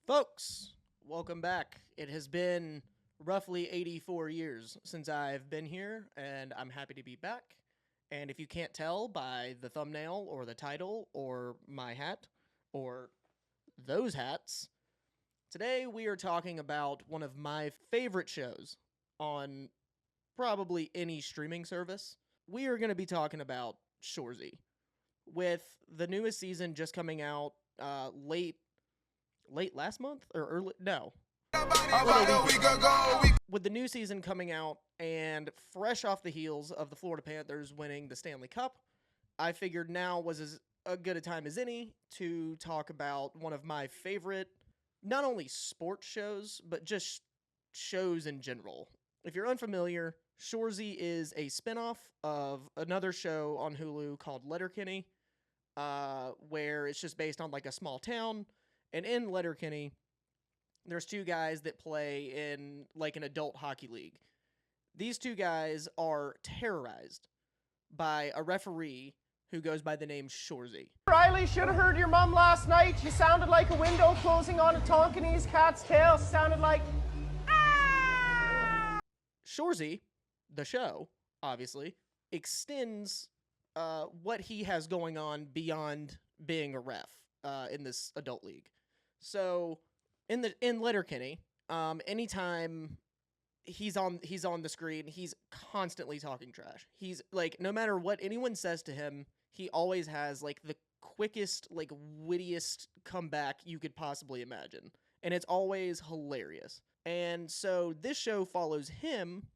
Folks, welcome back. It has been roughly 84 years since I've been here, and I'm happy to be back. And if you can't tell by the thumbnail or the title or my hat or those hats, today we are talking about one of my favorite shows on probably any streaming service. We are going to be talking about Shoresy, with the newest season just coming out late last month or early no with the new season coming out and fresh off the heels of the Florida Panthers winning the Stanley Cup. I figured now was as a good a time as any to talk about one of my favorite not only sports shows but just shows in general. If you're unfamiliar, Shoresy is a spinoff of another show on Hulu called Letterkenny, where it's just based on like a small town. And in Letterkenny, there's two guys that play in like an adult hockey league. These two guys are terrorized by a referee who goes by the name Shoresy. Riley, should have heard your mum last night. You sounded like a window closing on a Tonkinese cat's tail. Sounded like... Shoresy, the show, obviously, extends what he has going on beyond being a ref in this adult league. So in Letterkenny, anytime he's on the screen, he's constantly talking trash. He's like, no matter what anyone says to him, he always has like the quickest, like wittiest comeback you could possibly imagine. And it's always hilarious. And so this show follows him,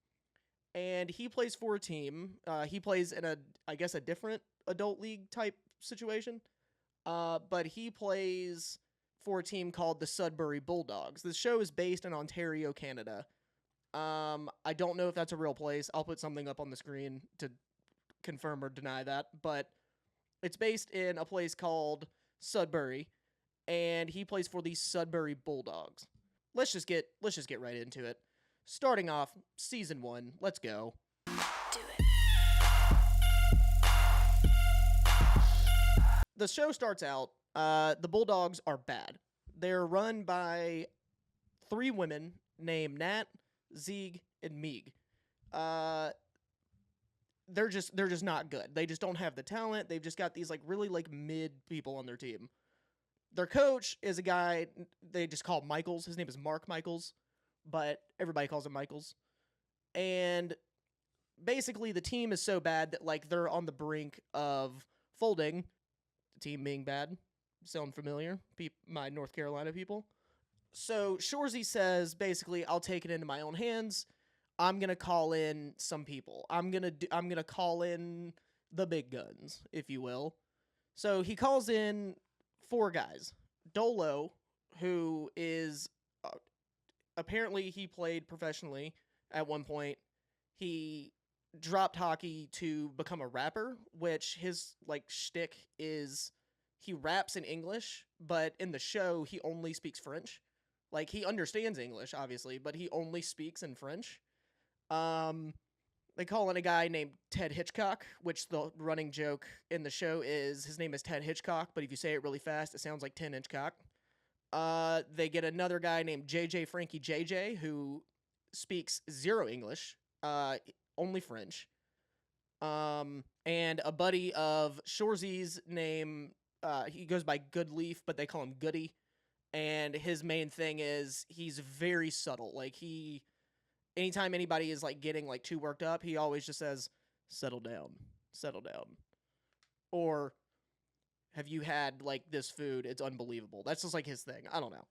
and he plays for a team. He plays in I guess a different adult league type situation. But he plays for a team called the Sudbury Bulldogs. The show is based in Ontario, Canada. I don't know if that's a real place. I'll put something up on the screen to confirm or deny that. But it's based in a place called Sudbury, and he plays for the Sudbury Bulldogs. Let's just get right into it. Starting off season 1. Let's go. Do it. The show starts out, the Bulldogs are bad. They're run by 3 women named Nat, Zieg, and Meeg. They're just not good. They just don't have the talent. They've just got these like really like mid people on their team. Their coach is a guy they just call Michaels. His name is Mark Michaels, but everybody calls him Michaels. And basically the team is so bad that like they're on the brink of folding. Team being bad. Sound familiar? My North Carolina people. So Shoresy says, basically, I'll take it into my own hands. I'm gonna call in some people. I'm gonna call in the big guns, if you will. So he calls in 4 guys. Dolo, who is apparently he played professionally at one point. He dropped hockey to become a rapper, which his like shtick is he raps in English, but in the show he only speaks French. Like he understands English, obviously, but he only speaks in French. They call in a guy named Ted Hitchcock, which the running joke in the show is his name is Ted Hitchcock, but if you say it really fast, it sounds like 10 inch cock. They get another guy named JJ Frankie JJ who speaks 0 English. Only French. And a buddy of Shoresy's name, he goes by Goodleaf, but they call him Goody. And his main thing is he's very subtle. Like anytime anybody is like getting like too worked up, he always just says, settle down. Or, have you had like this food? It's unbelievable. That's just like his thing. I don't know.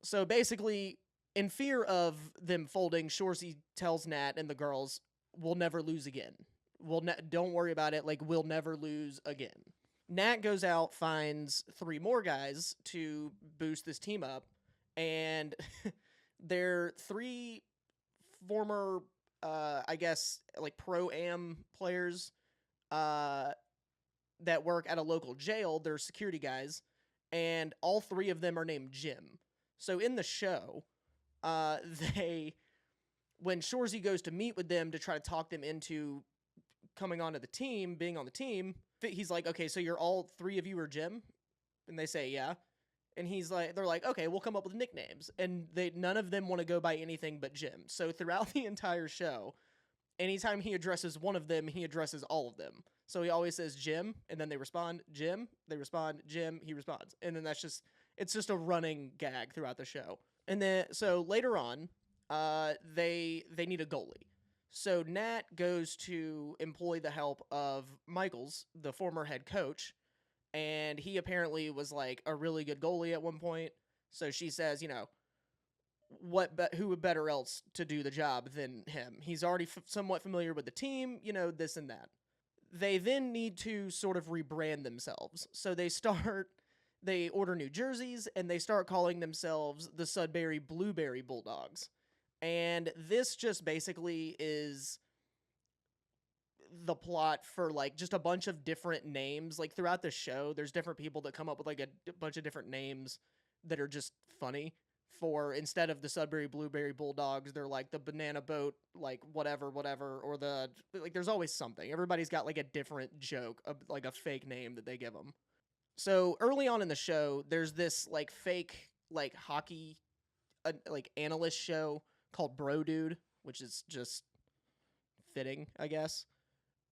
So basically, in fear of them folding, Shoresy tells Nat and the girls, we'll never lose again. Don't worry about it. Like, we'll never lose again. Nat goes out, finds 3 more guys to boost this team up, and they're 3 former, I guess, like pro-am players that work at a local jail. They're security guys, and all 3 of them are named Jim. So in the show, when Shoresy goes to meet with them to try to talk them into coming onto the team, being on the team, he's like, okay, so you're all 3 of you are Jim? And they say, yeah. And they're like, okay, we'll come up with nicknames. And none of them want to go by anything but Jim. So throughout the entire show, anytime he addresses one of them, he addresses all of them. So he always says Jim, and then they respond, Jim, they respond, Jim, he responds. And then it's just a running gag throughout the show. And then, so later on, they need a goalie. So Nat goes to employ the help of Michaels, the former head coach, and he apparently was like a really good goalie at one point. So she says, who would better else to do the job than him? He's already somewhat familiar with the team, this and that. They then need to sort of rebrand themselves. So they order new jerseys, and they start calling themselves the Sudbury Blueberry Bulldogs. And this just basically is the plot for like just a bunch of different names. Like throughout the show, there's different people that come up with like a bunch of different names that are just funny. For instead of the Sudbury Blueberry Bulldogs, they're like the Banana Boat, like whatever, or there's always something. Everybody's got like a different joke, like a fake name that they give them. So early on in the show, there's this like fake like hockey like analyst show called Bro Dude, which is just fitting, I guess.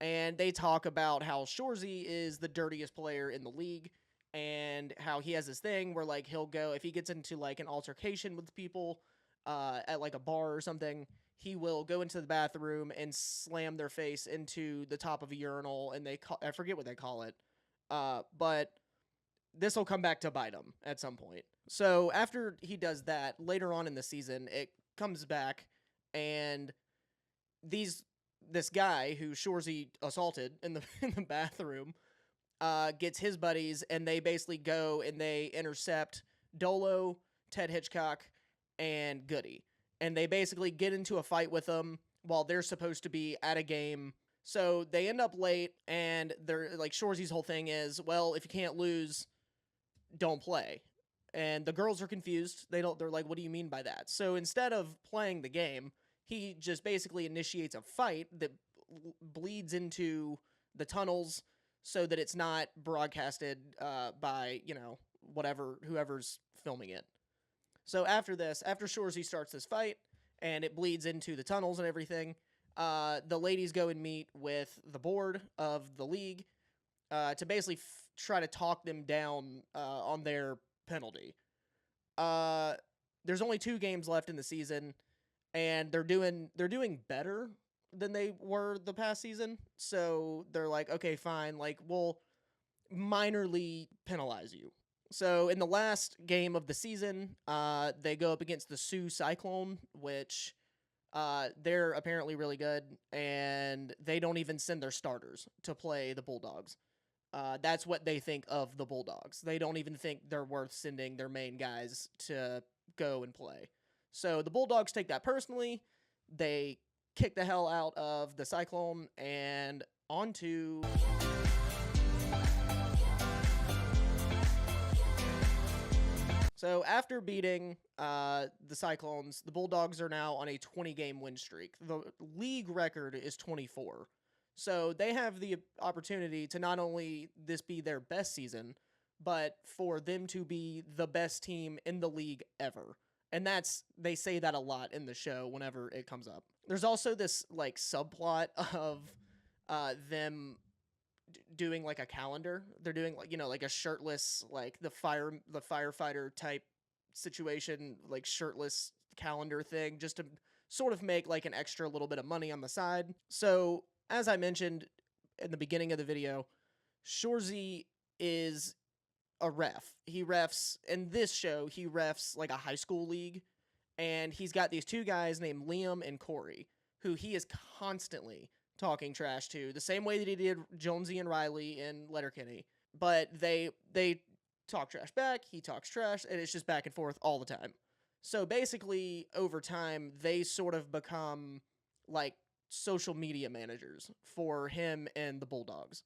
And they talk about how Shoresy is the dirtiest player in the league, and how he has this thing where like he'll go, if he gets into like an altercation with people at like a bar or something, he will go into the bathroom and slam their face into the top of a urinal, and I forget what they call it, but this will come back to bite him at some point. So after he does that, later on in the season, it comes back, and this guy who Shoresy assaulted in the bathroom gets his buddies, and they basically go and they intercept Dolo, Ted Hitchcock, and Goody. And they basically get into a fight with them while they're supposed to be at a game. So they end up late, and they're like, Shoresy's whole thing is, well, if you can't lose, don't play. And the girls are confused. They're like, what do you mean by that? So instead of playing the game, he just basically initiates a fight that bleeds into the tunnels so that it's not broadcasted by, whoever's filming it. So after Shoresy starts this fight and it bleeds into the tunnels and everything, the ladies go and meet with the board of the league to basically try to talk them down on their penalty. There's only 2 games left in the season, and they're doing better than they were the past season. So they're like, okay, fine, like we'll minorly penalize you. So in the last game of the season, they go up against the Sioux Cyclone, which they're apparently really good, and they don't even send their starters to play the Bulldogs. That's what they think of the Bulldogs. They don't even think they're worth sending their main guys to go and play. So the Bulldogs take that personally. They kick the hell out of the Cyclone, and onto... So after beating the Cyclones, the Bulldogs are now on a 20-game win streak. The league record is 24. So they have the opportunity to not only this be their best season, but for them to be the best team in the league ever. And they say that a lot in the show whenever it comes up. There's also this like subplot of them doing like a calendar. They're doing like a shirtless, like the firefighter type situation, like shirtless calendar thing, just to sort of make like an extra little bit of money on the side. So as I mentioned in the beginning of the video, Shoresy is a ref. He refs in this show. He refs like a high school league, and he's got these 2 guys named Liam and Corey, who he is constantly talking trash to, the same way that he did Jonesy and Riley in Letterkenny. But they talk trash back. He talks trash, and it's just back and forth all the time. So basically, over time, they sort of become like social media managers for him and the Bulldogs.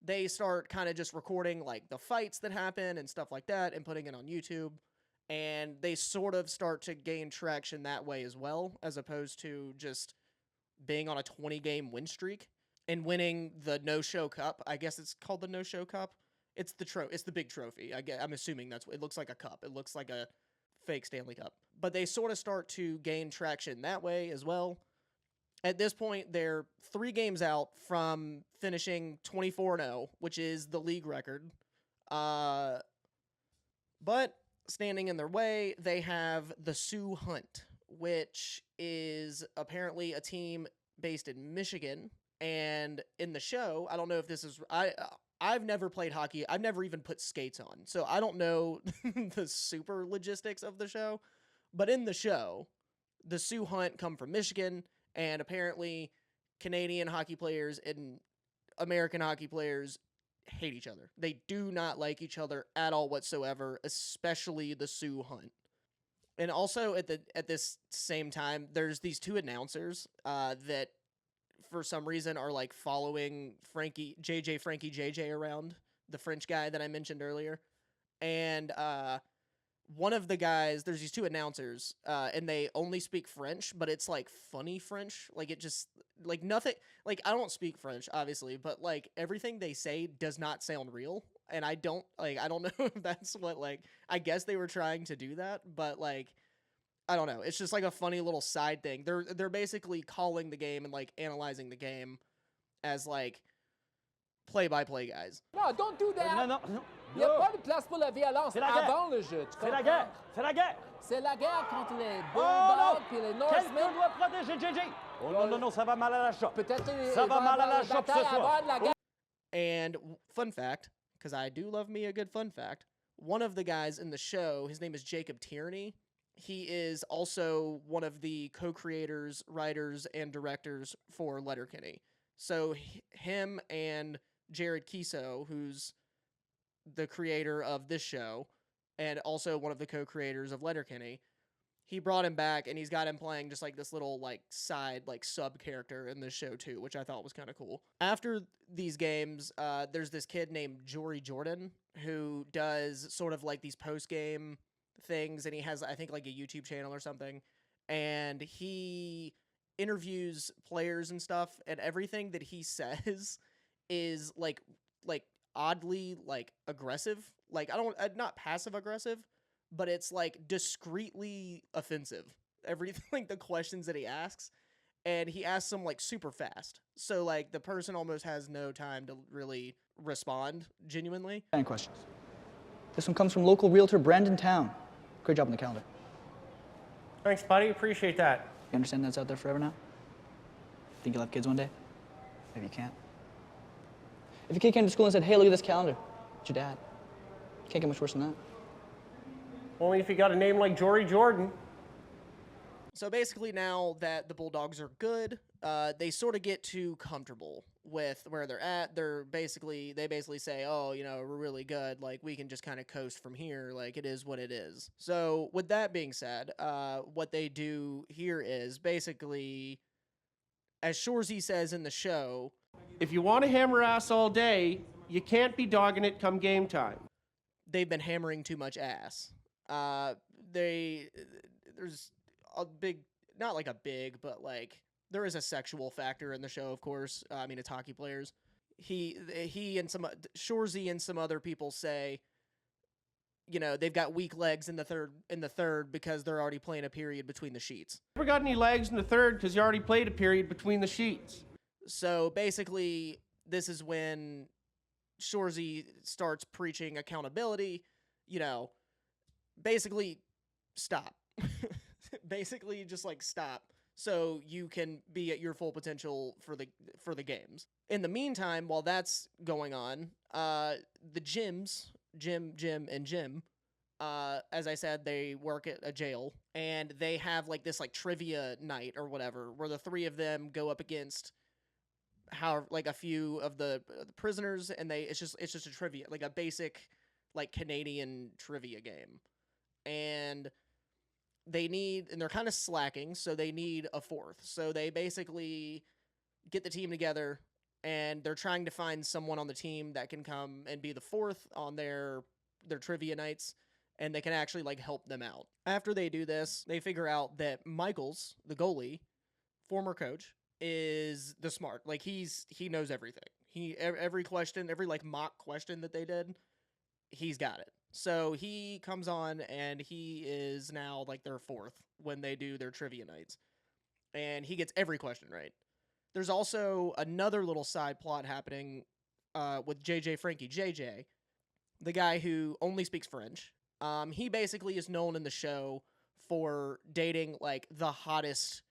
They start kind of just recording like the fights that happen and stuff like that and putting it on YouTube. And they sort of start to gain traction that way as well, as opposed to just being on a 20-game win streak and winning the No-Show Cup. I guess it's called the No-Show Cup. It's the big trophy. I'm assuming that's what it looks like, a cup. It looks like a fake Stanley Cup. But they sort of start to gain traction that way as well. At this point, they're 3 games out from finishing 24-0, which is the league record. But standing in their way, they have the Sioux Hunt, which is apparently a team based in Michigan. And in the show, I don't know if this is... I've never played hockey. I've never even put skates on. So I don't know the super logistics of the show. But in the show, the Sioux Hunt come from Michigan, and apparently Canadian hockey players and American hockey players hate each other. They do not like each other at all whatsoever, especially the Sioux Hunt. And also at this same time, there's these 2 announcers that for some reason are like following Frankie JJ around, the French guy that I mentioned earlier. And one of the guys, there's these 2 announcers, and they only speak French, but it's like funny French. Like it just like nothing, like I don't speak French obviously, but like everything they say does not sound real. And I don't know if that's what, like, I guess they were trying to do that, but like, I don't know. It's just like a funny little side thing. They're basically calling the game and like analyzing the game as like play-by-play guys. No, don't do that. Non, non, non. Il n'y a pas de place pour la violence C'est la guerre. avant le jeu. C'est la guerre. C'est la guerre. C'est la guerre contre les Oh non! Bulldogs et les Quelqu'un Norsemen. doit protéger JJ. Oh non, non, non, ça va mal à la chope. Peut-être Ça va mal à la chope ce soir. de la guerre. And fun fact, because I do love me a good fun fact, one of the guys in the show, his name is Jacob Tierney. He is also one of the co-creators, writers, and directors for Letterkenny. So him and Jared Kiso, who's the creator of this show, and also one of the co-creators of Letterkenny, he brought him back, and he's got him playing just like this little like side like sub character in this show too, which I thought was kind of cool. After these games, there's this kid named Jory Jordan who does sort of like these post-game things, and he has, I think, like a YouTube channel or something, and he interviews players and stuff, and everything that he says is like oddly like aggressive. Like I don't not passive aggressive, but it's like discreetly offensive. Everything, like the questions that he asks, and he asks them like super fast. So like the person almost has no time to really respond genuinely. Any questions? This one comes from local realtor Brandon Town. Great job on the calendar. Thanks, buddy. Appreciate that. You understand that's out there forever now? Think you'll have kids one day? Maybe you can't. If your kid came to school and said, hey, look at this calendar, it's your dad. Can't get much worse than that. Only if you got a name like Jory Jordan. So basically now that the Bulldogs are good, they sort of get too comfortable with where they're at. They basically say, oh, you know, we're really good. Like, we can just kind of coast from here. Like, it is what it is. So with that being said, what they do here is basically, as Shoresy says in the show, If you want to hammer ass all day, you can't be dogging it come game time. they've been hammering too much ass. There's a big, not like a big, but like there is a sexual factor in the show, of course. I mean, it's hockey players. He and Shoresy and some other people say, you know, they've got weak legs in the third because they're already playing a period between the sheets. Never got any legs in the third because you already played a period between the sheets. So basically, this is when Shoresy starts preaching accountability. You know, basically, stop. Basically, just like stop, so you can be at your full potential for the games. In the meantime, while that's going on, the gyms, Jim, and Jim, as I said, they work at a jail, and they have like this like trivia night or whatever, where the 3 of them go up against like a few of the prisoners, and it's just a trivia, like a basic like Canadian trivia game, and they're kind of slacking, so they need a 4th. So they basically get the team together, and they're trying to find someone on the team that can come and be the 4th on their trivia nights, and they can actually like help them out. After they do this, they figure out that Michaels, the goalie, former coach, is the smart. Like he knows everything. Every question, every like mock question that they did, he's got it. So he comes on and he is now like their fourth when they do their trivia nights. And he gets every question right. There's also another little side plot happening with JJ Frankie. JJ, the guy who only speaks French. He basically is known in the show for dating like the hottest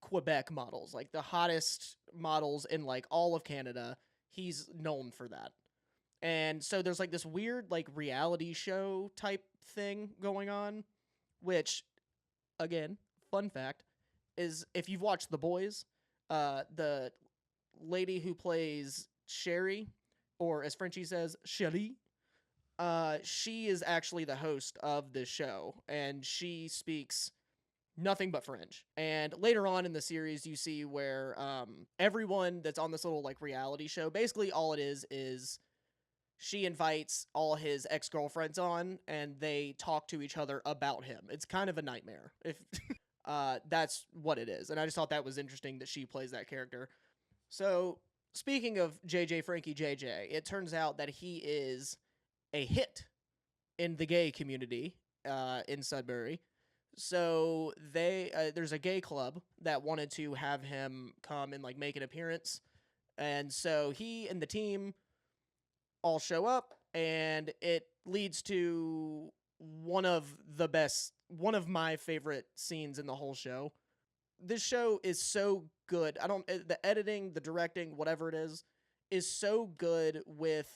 Quebec models, like the hottest models in like all of Canada. He's known for that. And so there's like this weird like reality show type thing going on, which, again, fun fact, is if you've watched The Boys, the lady who plays Sherry, or as Frenchie says, Cherie, she is actually the host of this show, and she speaks nothing but French. And later on in the series, you see where everyone that's on this little like reality show, basically all it is she invites all his ex-girlfriends on, and they talk to each other about him. It's kind of a nightmare, if that's what it is. And I just thought that was interesting that she plays that character. So, speaking of JJ Frankie JJ, it turns out that he is a hit in the gay community in Sudbury. So there's a gay club that wanted to have him come and like make an appearance, and so he and the team all show up, and it leads to one of my favorite scenes in the whole show. This show is so good. The editing, the directing, whatever it is so good with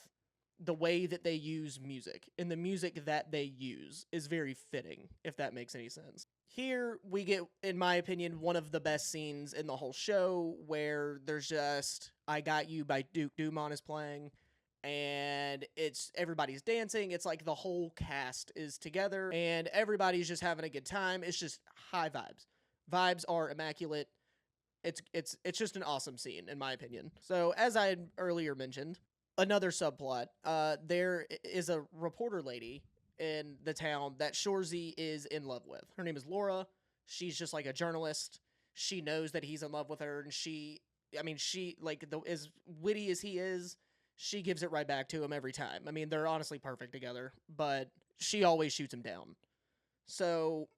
the way that they use music, and the music that they use is very fitting, if that makes any sense. Here we get, in my opinion, one of the best scenes in the whole show, where there's just I Got You by Duke Dumont is playing, and everybody's dancing. It's like the whole cast is together, and everybody's just having a good time. It's just high vibes. Vibes are immaculate. It's just an awesome scene, in my opinion. So, as I had earlier mentioned, another subplot, there is a reporter lady in the town that Shoresy is in love with. Her name is Laura. She's just like a journalist. She knows that he's in love with her, and she like, as witty as he is, she gives it right back to him every time. I mean, they're honestly perfect together, but she always shoots him down. So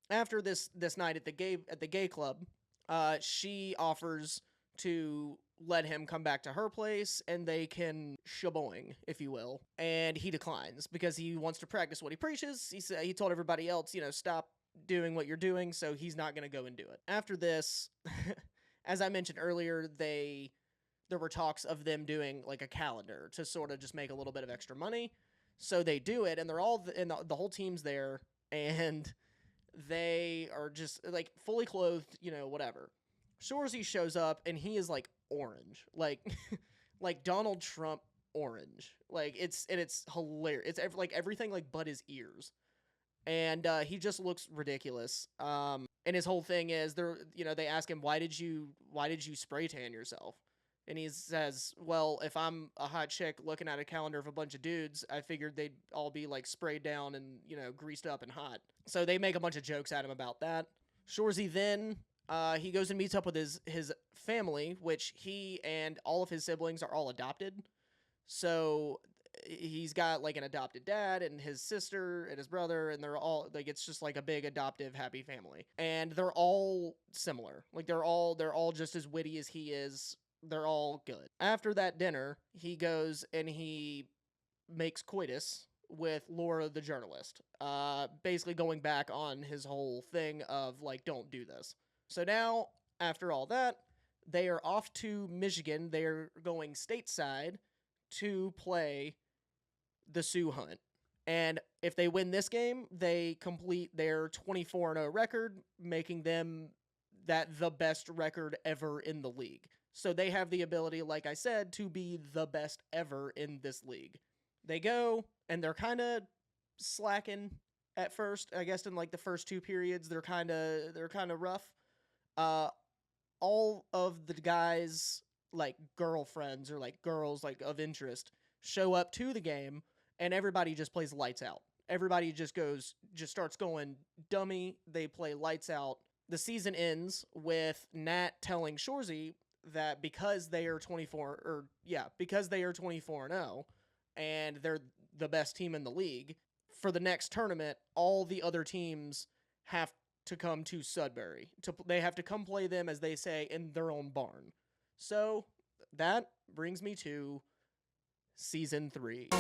after this night at the gay club, she offers to let him come back to her place, and they can shaboing, if you will. And he declines because he wants to practice what he preaches. He told everybody else, stop doing what you're doing, so he's not going to go and do it. After this, as I mentioned earlier, there were talks of them doing like a calendar to sort of just make a little bit of extra money. So they do it, and they're all and the whole team's there, and they are just like fully clothed, whatever. Shoresy shows up, and he is like orange, like like Donald Trump orange. Like it's hilarious. It's like everything like but his ears, and he just looks ridiculous. And his whole thing is they ask him, why did you spray tan yourself? And he says, well, if I'm a hot chick looking at a calendar of a bunch of dudes, I figured they'd all be like sprayed down and, greased up and hot. So they make a bunch of jokes at him about that. Shoresy then, he goes and meets up with his family, which he and all of his siblings are all adopted. So he's got like an adopted dad and his sister and his brother, and they're all like, it's just like a big adoptive happy family. And they're all similar. Like they're all just as witty as he is. They're all good. After that dinner, he goes and he makes coitus with Laura the journalist, basically going back on his whole thing of like, don't do this. So now, after all that, they are off to Michigan. They're going stateside to play the Sioux Hunt. And if they win this game, they complete their 24-0 record, making them the best record ever in the league. So they have the ability, like I said, to be the best ever in this league. They go, and they're kind of slacking at first. I guess in like the first two periods, they're kind of rough. All of the guys, like girlfriends or like girls like of interest, show up to the game, and everybody just plays lights out. Everybody just starts going dummy. They play lights out. The season ends with Nat telling Shoresy, that because they are 24-0 and they're the best team in the league, for the next tournament, all the other teams have to come to Sudbury. They have to come play them, as they say, in their own barn. So that brings me to season 3.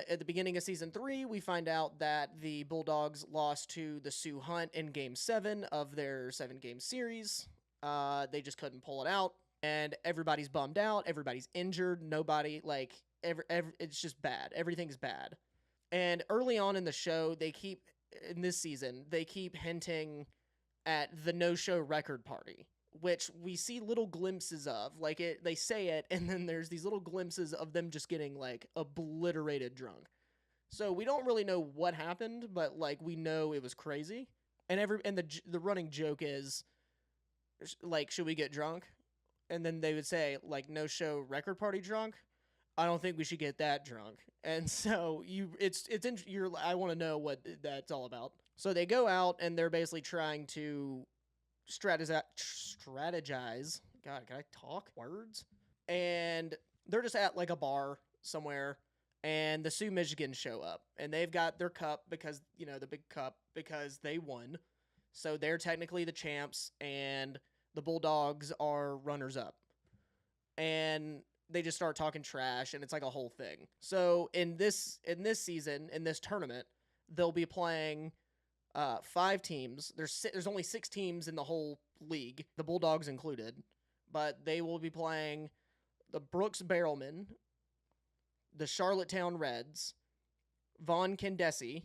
At the beginning of season 3, we find out that the Bulldogs lost to the Sioux Hunt in Game 7 of their 7-game series. They just couldn't pull it out, and everybody's bummed out. Everybody's injured. Nobody, it's just bad. Everything's bad. And early on in the show, in this season, they keep hinting at the no-show record party, which we see little glimpses of. They say it, and then there's these little glimpses of them just getting, obliterated drunk. So we don't really know what happened, but, we know it was crazy. And the running joke is, should we get drunk? And then they would say, no-show record party drunk? I don't think we should get that drunk. And so I want to know what that's all about. So they go out, and they're basically trying to strategize. God, can I talk words? And they're just at a bar somewhere, and the Sioux Michigans show up, and they've got their cup because, the big cup, because they won. So they're technically the champs, and the Bulldogs are runners up. And they just start talking trash, and it's a whole thing. So in this season, in this tournament, they'll be playing 5 teams. There's only 6 teams in the whole league, the Bulldogs included, but they will be playing the Brooks Barrelmen, the Charlottetown Reds, Von Canedesi,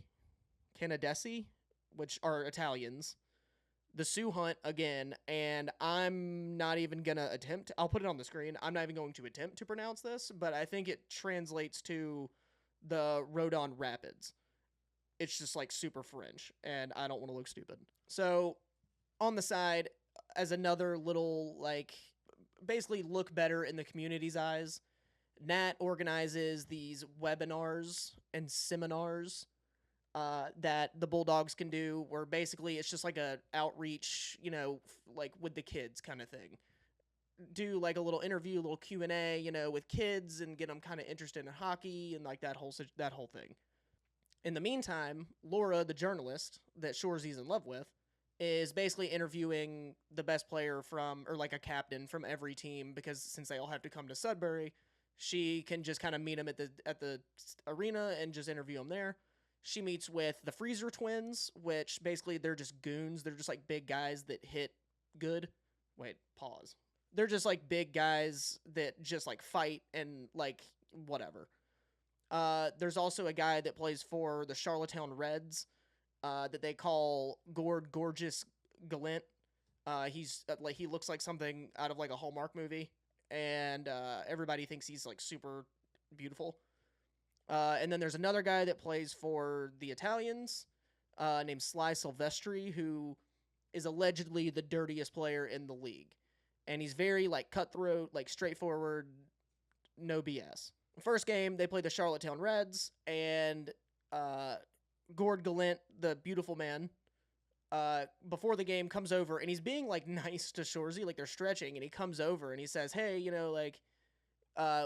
which are Italians, the Sioux Hunt again, and I'm not even going to attempt. I'll put it on the screen. I'm not even going to attempt to pronounce this, but I think it translates to the Rodon Rapids. It's just super French, and I don't want to look stupid. So on the side, as another little, basically look better in the community's eyes, Nat organizes these webinars and seminars that the Bulldogs can do, where basically it's just a outreach, with the kids kind of thing. Do a little interview, a little Q&A, with kids, and get them kind of interested in hockey and that whole thing. In the meantime, Laura, the journalist that Shoresy's in love with, is basically interviewing the best player or a captain from every team, because since they all have to come to Sudbury, she can just kind of meet them at the arena and just interview them there. She meets with the Freezer twins, which basically they're just goons. They're just big guys that hit good. Wait, pause. They're just big guys that just fight and whatever. There's also a guy that plays for the Charlottetown Reds that they call Gorgeous Gallant. He's he looks like something out of a Hallmark movie, and everybody thinks he's super beautiful. And then there's another guy that plays for the Italians named Sly Silvestri, who is allegedly the dirtiest player in the league. And he's very cutthroat, straightforward, no BS. First game, they play the Charlottetown Reds, and Gord Gallant, the beautiful man, before the game comes over, and he's being nice to Shoresy, they're stretching, and he comes over and he says, hey,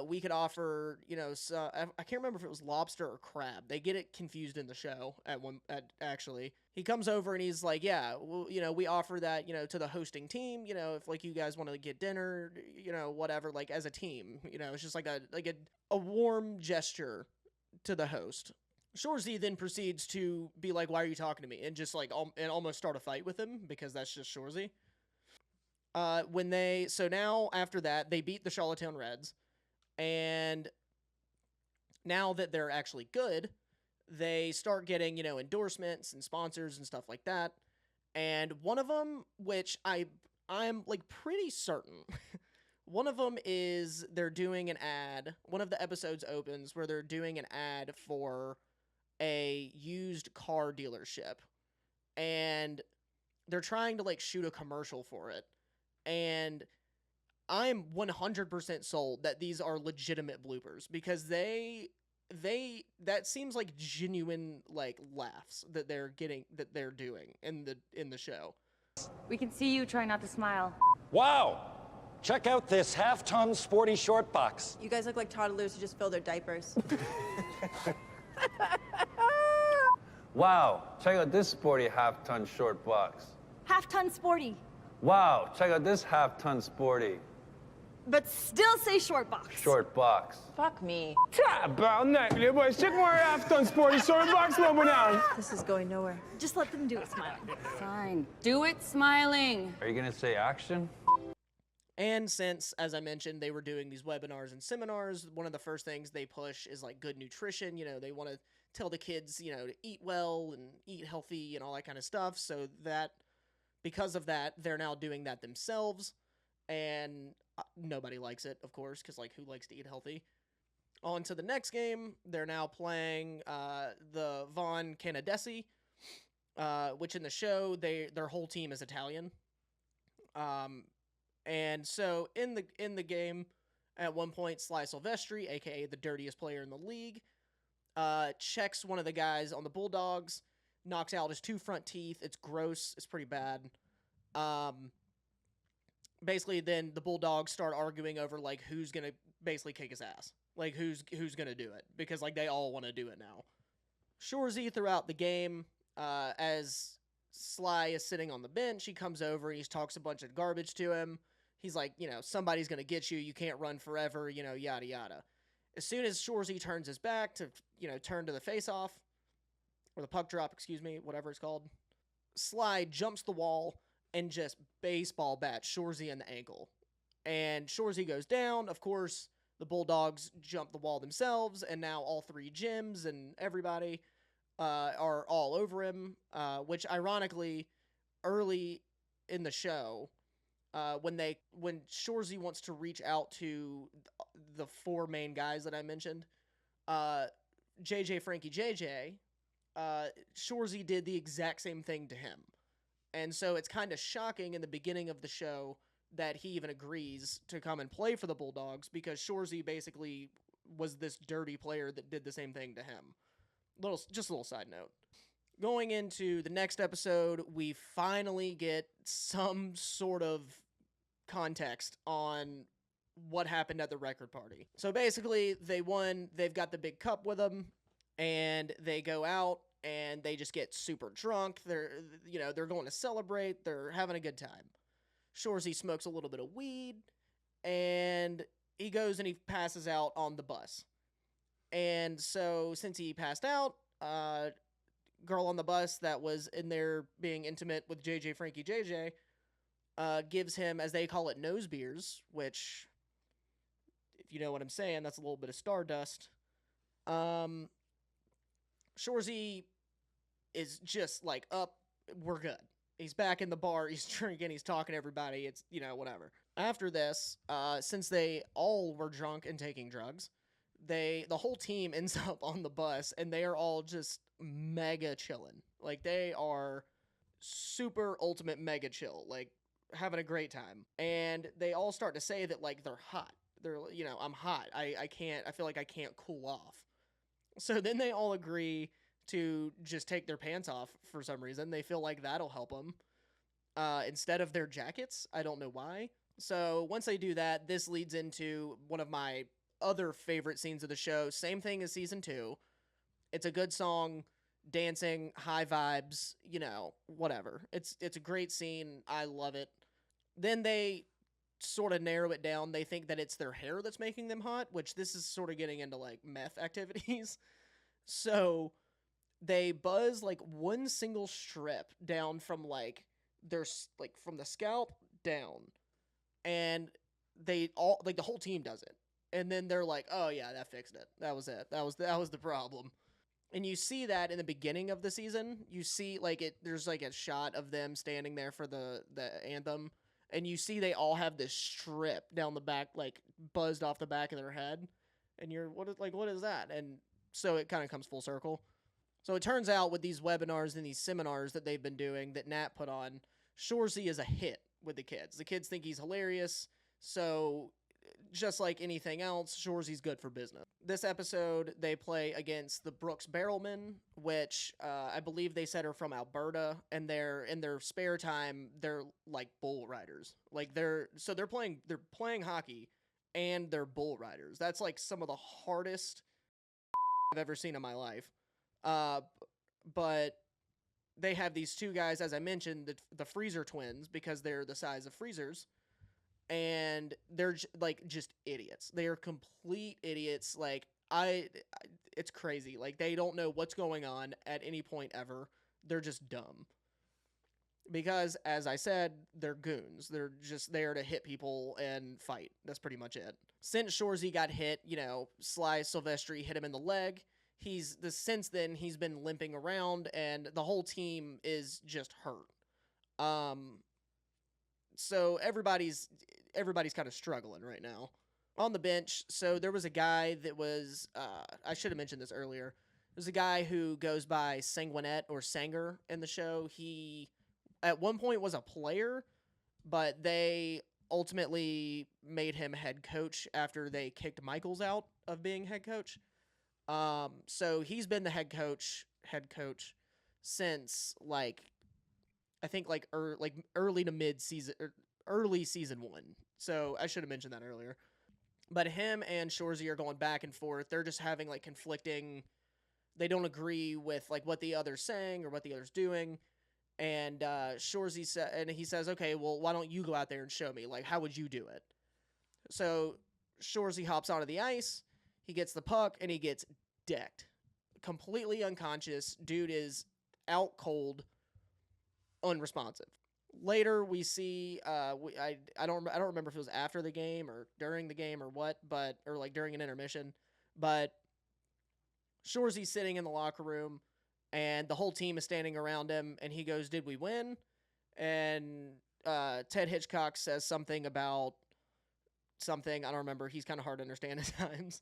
we could offer, I can't remember if it was lobster or crab. They get it confused in the show actually. He comes over and he's like, yeah, well, we offer that, to the hosting team, if you guys want to get dinner, whatever, as a team, it's just a warm gesture to the host. Shoresy then proceeds to be like, why are you talking to me? And just and almost start a fight with him, because that's just Shoresy. So now after that, they beat the Charlottetown Reds. And now that they're actually good, they start getting, endorsements and sponsors and stuff like that. And one of them, which I'm pretty certain, one of them is they're doing an ad. One of the episodes opens where they're doing an ad for a used car dealership. And they're trying to shoot a commercial for it. And I'm 100% sold that these are legitimate bloopers, because they that seems like genuine like laughs that they're doing in the show. We can see you try not to smile. Wow! Check out this half-ton sporty short box. You guys look like toddlers who just fill their diapers. Wow, check out this sporty half-ton short box. Half-ton sporty, Wow, check out this half-ton sporty but still say short box. short box. Fuck me. This is going nowhere. Just let them do it smiling. Fine. Do it smiling. Are you gonna say action? And since, as I mentioned, they were doing these webinars and seminars, one of the first things they push is like good nutrition. You know, they want to tell the kids, you know, to eat well and eat healthy and all that kind of stuff. So that, because of that, they're now doing that themselves. And nobody likes it, of course, because, like, who likes to eat healthy? On to the next game. They're now playing the Von Canadesi, which in the show, their whole team is Italian. And so in the game, at one point, Sly Silvestri, a.k.a. the dirtiest player in the league, checks one of the guys on the Bulldogs, knocks out his 2 front teeth. It's gross. It's pretty bad. Basically, then the Bulldogs start arguing over, like, who's going to basically kick his ass. Like, who's going to do it. Because, like, they all want to do it now. Shoresy, throughout the game, as Sly is sitting on the bench, he comes over and he talks a bunch of garbage to him. He's like, you know, somebody's going to get you. You can't run forever, you know, yada, yada. As soon as Shoresy turns his back to, you know, turn to the face-off, or the puck drop, excuse me, whatever it's called, Sly jumps the wall and just baseball bats Shoresy in the ankle. And Shoresy goes down. Of course, the Bulldogs jump the wall themselves, and now all 3 gyms and everybody are all over him, which ironically, early in the show, when Shoresy wants to reach out to the 4 main guys that I mentioned, JJ Frankie JJ, Shoresy did the exact same thing to him. And so it's kind of shocking in the beginning of the show that he even agrees to come and play for the Bulldogs, because Shoresy basically was this dirty player that did the same thing to him. Just a little side note. Going into the next episode, we finally get some sort of context on what happened at the record party. So basically, they won, they've got the big cup with them, and they go out and they just get super drunk. They're going to celebrate, they're having a good time. Shoresy smokes a little bit of weed, and he goes and he passes out on the bus. And so, since he passed out, girl on the bus that was in there being intimate with JJ Frankie JJ gives him, as they call it, nose beers, which, if you know what I'm saying, that's a little bit of stardust. Shoresy is just like, up, we're good. He's back in the bar, he's drinking, he's talking to everybody, it's, you know, whatever. After this, since they all were drunk and taking drugs, the whole team ends up on the bus, and they are all just mega chilling. Like, they are super ultimate mega chill, like, having a great time. And they all start to say that, like, they're hot. They're, you know, I'm hot. I feel like I can't cool off. So then they all agree to just take their pants off for some reason. They feel like that'll help them. Instead of their jackets. I don't know why. So once they do that, this leads into one of my other favorite scenes of the show. Same thing as season 2. It's a good song, dancing, high vibes, you know, whatever. It's a great scene. I love it. Then they sort of narrow it down. They think that it's their hair that's making them hot, which this is sort of getting into, like, meth activities. So they buzz, like, one single strip down from, like, from the scalp down. And they all, like, the whole team does it. And then they're like, oh yeah, that fixed it. That was it. That was the problem. And you see that in the beginning of the season. You see, like, there's, like, a shot of them standing there for the anthem. And you see they all have this strip down the back, like, buzzed off the back of their head. And you're, what is that? And so it kind of comes full circle. So it turns out with these webinars and these seminars that they've been doing that Nat put on, Shoresy is a hit with the kids. The kids think he's hilarious. So just like anything else, Shoresy's good for business. This episode, they play against the Brooks Barrelmen, which I believe they said are from Alberta, and they're in their spare time, they're like bull riders. Like they're playing hockey and they're bull riders. That's like some of the hardest I've ever seen in my life. But they have these two guys, as I mentioned, the Freezer twins, because they're the size of freezers. And they're just idiots. They are complete idiots. Like it's crazy. Like they don't know what's going on at any point ever. They're just dumb. Because as I said, they're goons. They're just there to hit people and fight. That's pretty much it. Since Shoresy got hit, Sly Silvestri hit him in the leg. Since then he's been limping around, and the whole team is just hurt. So everybody's kind of struggling right now. On the bench, so there was a guy that was, I should have mentioned this earlier. There's a guy who goes by Sanguinette or Sanger in the show. He, at one point, was a player, but they ultimately made him head coach after they kicked Michaels out of being head coach. So he's been the head coach since, I think early to mid season, early season 1. So I should have mentioned that earlier. But him and Shoresy are going back and forth. They're just having conflicting. They don't agree with what the other's saying or what the other's doing. And Shoresy he says, okay, well, why don't you go out there and show me? How would you do it? So Shoresy hops onto the ice. He gets the puck and he gets decked, completely unconscious. Dude is out cold, unresponsive. Later, we see I don't remember if it was after the game or during the game or what, or during an intermission, but Shoresy's sitting in the locker room and the whole team is standing around him, and he goes, "Did we win?" And Ted Hitchcock says something about something, I don't remember. He's kind of hard to understand at times.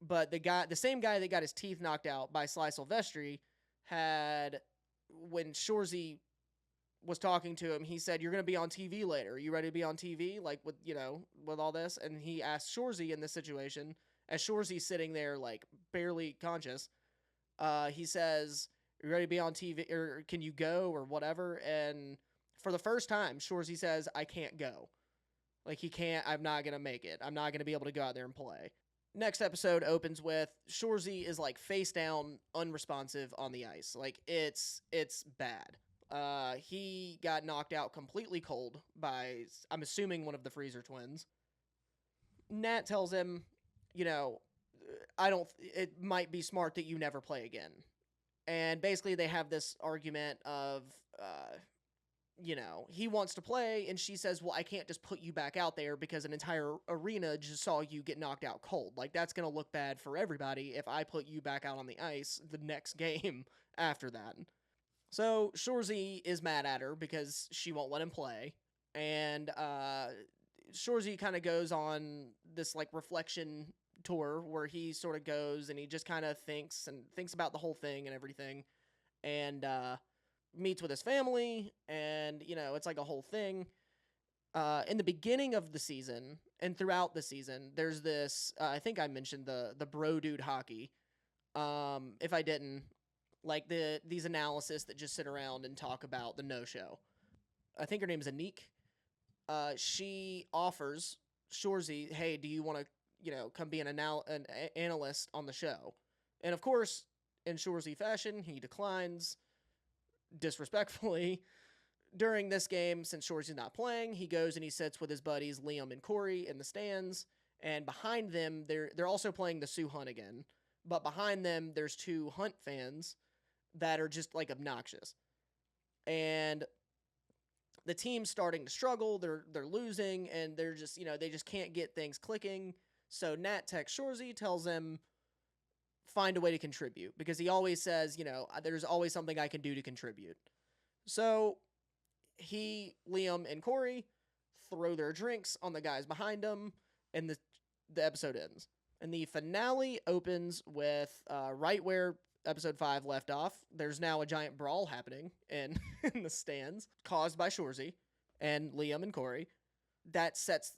But the same guy that got his teeth knocked out by Sly Silvestri had, when Shoresy was talking to him, he said, "You're going to be on TV later. Are you ready to be on TV? With all this?" And he asked Shoresy in this situation, as Shoresy's sitting there, barely conscious, he says, "Are you ready to be on TV, or can you go, or whatever?" And for the first time, Shoresy says, "I can't go." He can't, I'm not going to make it. I'm not going to be able to go out there and play. Next episode opens with Shoresy is face down, unresponsive on the ice. It's bad. He got knocked out completely cold by, I'm assuming, one of the Freezer twins. Nat tells him, it might be smart that you never play again. And basically they have this argument of, he wants to play, and she says, "Well, I can't just put you back out there because an entire arena just saw you get knocked out cold. That's going to look bad for everybody if I put you back out on the ice the next game after that." So Shoresy is mad at her because she won't let him play, and Shoresy kind of goes on this reflection tour where he sort of goes and he just kind of thinks about the whole thing and everything, and meets with his family, and it's a whole thing. In the beginning of the season and throughout the season, there's this, I think I mentioned the bro dude hockey. If I didn't, these analysts that just sit around and talk about the no-show. I think her name is Anik. She offers Shoresy, "Hey, do you want to, come be an analyst on the show?" And of course, in Shoresy fashion, he declines disrespectfully. During this game, since Shoresy's not playing, he goes and he sits with his buddies Liam and Corey in the stands, and behind them, they're also playing the Sioux Hunt again, but behind them, there's two Hunt fans that are just obnoxious. And the team's starting to struggle, they're losing, and they're just, they just can't get things clicking. So Nat texts Shoresy, tells him, find a way to contribute, because he always says, there's always something I can do to contribute. So Liam and Corey throw their drinks on the guys behind them, and the episode ends. And the finale opens with right where episode 5 left off. There's now a giant brawl happening in the stands, caused by Shoresy and Liam and Corey. That sets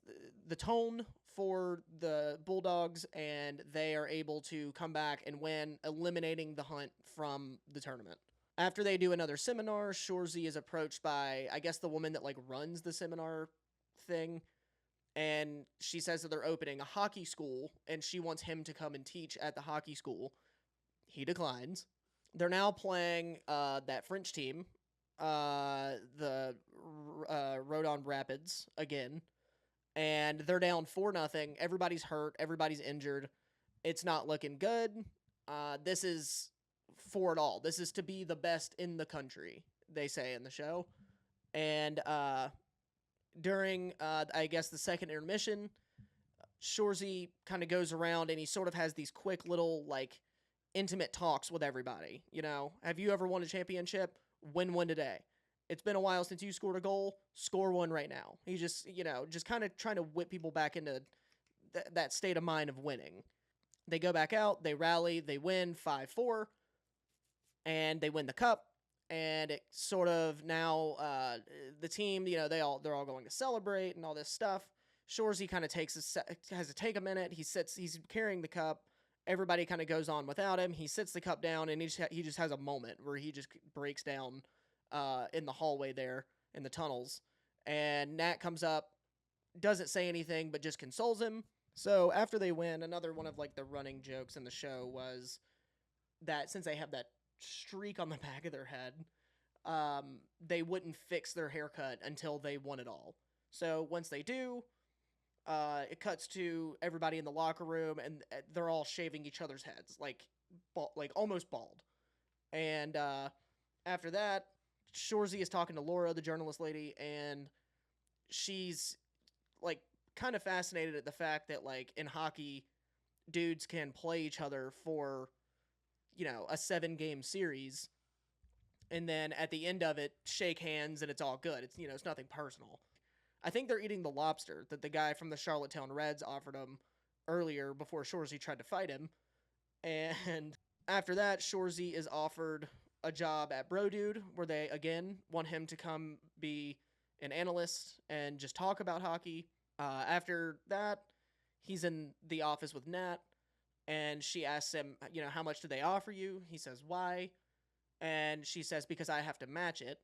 the tone for the Bulldogs, and they are able to come back and win, eliminating the Hunt from the tournament. After they do another seminar, Shoresy is approached by, I guess, the woman that like runs the seminar thing, and she says that they're opening a hockey school, and she wants him to come and teach at the hockey school. He declines. They're now playing that French team, the Rodon Rapids again, and they're down 4-0. Everybody's hurt. Everybody's injured. It's not looking good. This is for it all. This is to be the best in the country, they say in the show. And during, I guess, the second intermission, Shoresy kind of goes around and he sort of has these quick little, like, intimate talks with everybody. You know, have you ever won a championship? Win one today. It's been a while since you scored a goal. Score one right now. He just, you know, just kind of trying to whip people back into that state of mind of winning. They go back out. They rally. They win 5-4. And they win the cup. And it sort of now, the team, you know, they're all going to celebrate and all this stuff. Shoresy kind of has to take a minute. He's carrying the cup. Everybody kind of goes on without him. He sits the cup down, and he just has a moment where he just breaks down in the hallway there in the tunnels. And Nat comes up, doesn't say anything, but just consoles him. So after they win, another one of like the running jokes in the show was that since they have that streak on the back of their head, they wouldn't fix their haircut until they won it all. So once they do, it cuts to everybody in the locker room, and they're all shaving each other's heads, like almost bald. And after that, Shoresy is talking to Laura, the journalist lady, and she's like kind of fascinated at the fact that like in hockey, dudes can play each other for, you know, a 7-game series, and then at the end of it, shake hands and it's all good. It's, you know, it's nothing personal. I think they're eating the lobster that the guy from the Charlottetown Reds offered him earlier before Shoresy tried to fight him. And after that, Shoresy is offered a job at Bro Dude, where they, again, want him to come be an analyst and just talk about hockey. After that, he's in the office with Nat, and she asks him, you know, how much do they offer you? He says, why? And she says, because I have to match it.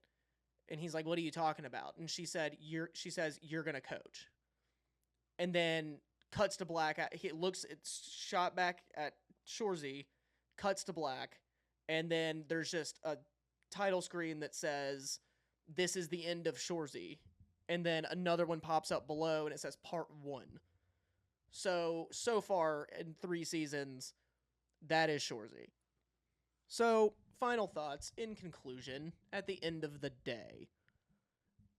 And he's like, what are you talking about? And she says, you're going to coach. And then cuts to black. It's shot back at Shoresy, cuts to black. And then there's just a title screen that says, this is the end of Shoresy. And then another one pops up below and it says part 1. So far in 3 seasons, that is Shoresy. So, final thoughts in conclusion at the end of the day.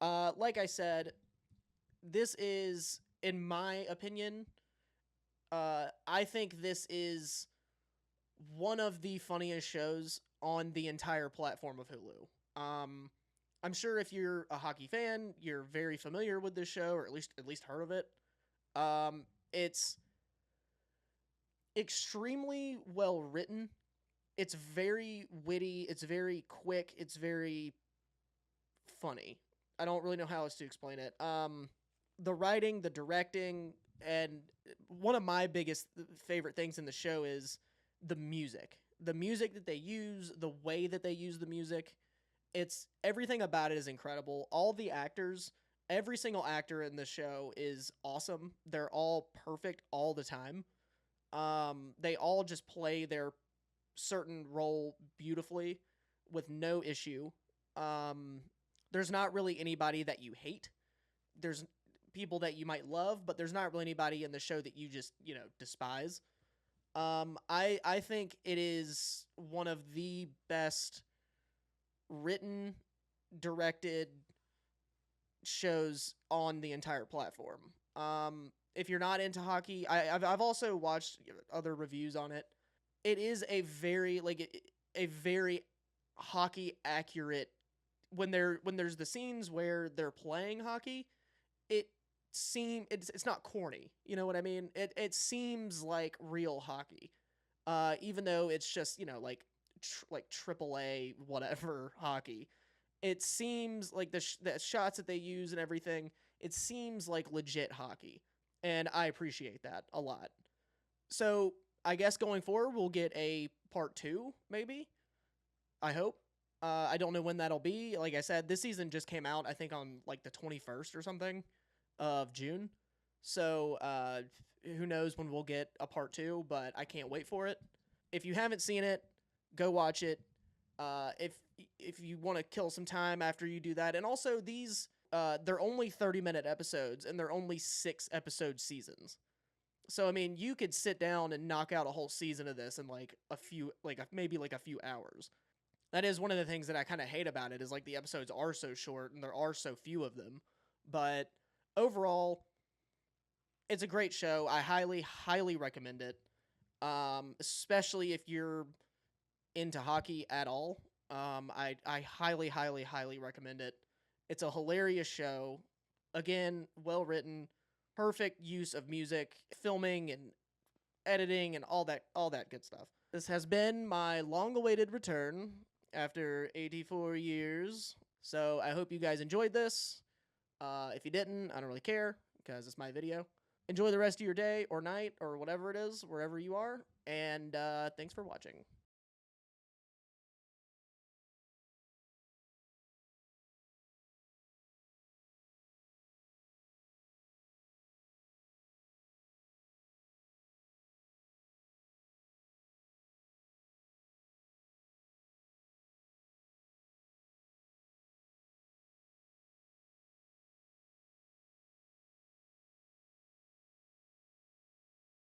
Like I said, this is, in my opinion, I think this is one of the funniest shows on the entire platform of Hulu. I'm sure if you're a hockey fan, you're very familiar with this show, or at least heard of it. It's extremely well written. It's very witty. It's very quick. It's very funny. I don't really know how else to explain it. The writing, the directing, and one of my biggest favorite things in the show is the music. The music that they use, the way that they use the music, everything about it is incredible. All the actors, every single actor in the show is awesome. They're all perfect all the time. They all just play their certain role beautifully with no issue. There's not really anybody that you hate. There's people that you might love, but there's not really anybody in the show that you just, you know, despise. I think it is one of the best written, directed shows on the entire platform. If you're not into hockey, I've also watched other reviews on it. It is a very hockey accurate. When there's the scenes where they're playing hockey, it's not corny. You know what I mean? It seems like real hockey, even though it's just, you know, like AAA whatever hockey. It seems like the shots that they use and everything. It seems like legit hockey. and I appreciate that a lot. So I guess going forward, we'll get a part 2, maybe. I hope. I don't know when that'll be. Like I said, this season just came out, I think, on like the 21st or something of June. So who knows when we'll get a part 2, but I can't wait for it. If you haven't seen it, go watch it. If you want to kill some time after you do that, and also these they're only 30-minute episodes, and they're only 6-episode seasons. So I mean, you could sit down and knock out a whole season of this in like a few, maybe a few hours. That is one of the things that I kind of hate about it, is like the episodes are so short and there are so few of them. But overall, it's a great show. I highly, highly recommend it. Especially if you're into hockey at all. I highly, highly, highly recommend it. It's a hilarious show. Again, well written, perfect use of music, filming and editing and all that good stuff. This has been my long-awaited return after 84 years. So I hope you guys enjoyed this. If you didn't, I don't really care, because it's my video. Enjoy the rest of your day or night or whatever it is, wherever you are. And thanks for watching.